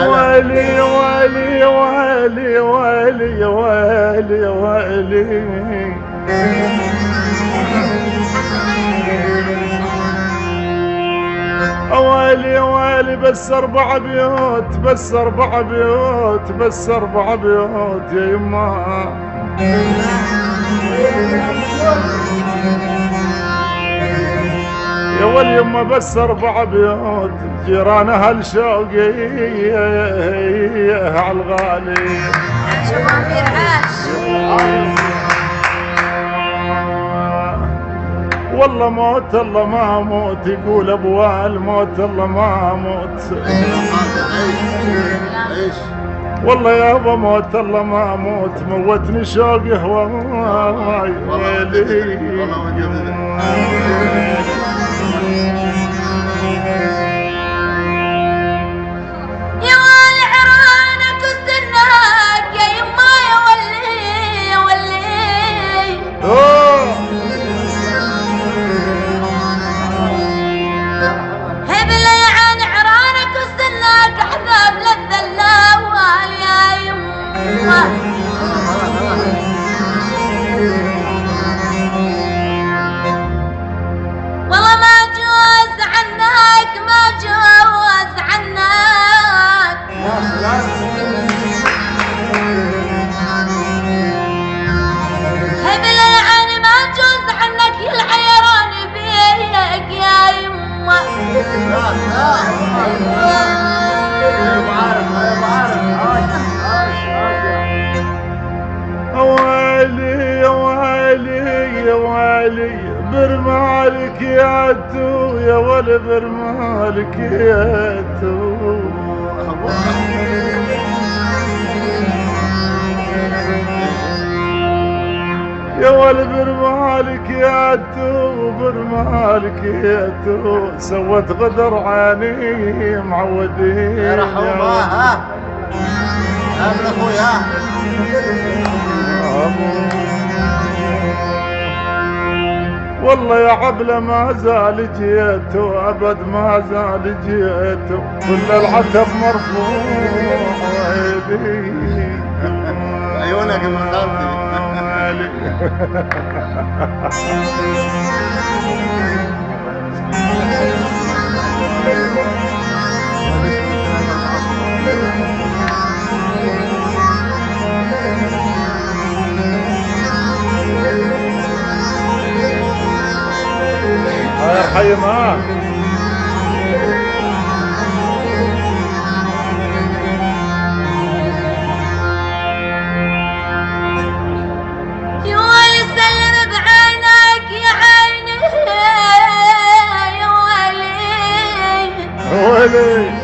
ويلي ويلي ويلي ويلي ويلي ويلي ويلي ويلي بس 4 بيوت، بس 4 بيوت، بس 4 بيوت يا يما. يا ولي يما بس 4 بيوت، جيرانها الشوقي عالغالي. والله موت الله ما موت، يقول ابو الموت الله ما موت. والله يابا موت الله ما موت، موتني شوقي هواي ويلي. والله ما جوز عنك، ما جوز عنك. هبل يعني ما جوز عنك، العيران بيك يا يما. ويلي ويلي يا ويلي برمالك يا تو، يا ولي برمالك يا تو. يا ولي برمالك يا تو، برمالك يا تو. سوت غدر عيني معودين يا رحمة. ها ابن اخويا والله يا عبلة ما زال جيت، وابد ما زال جيت، كل العتب مرفوع ويلي. عيونك المخالطي. حي معاه. يا ولي سلم بعينك يا عيني، يا ولي ولي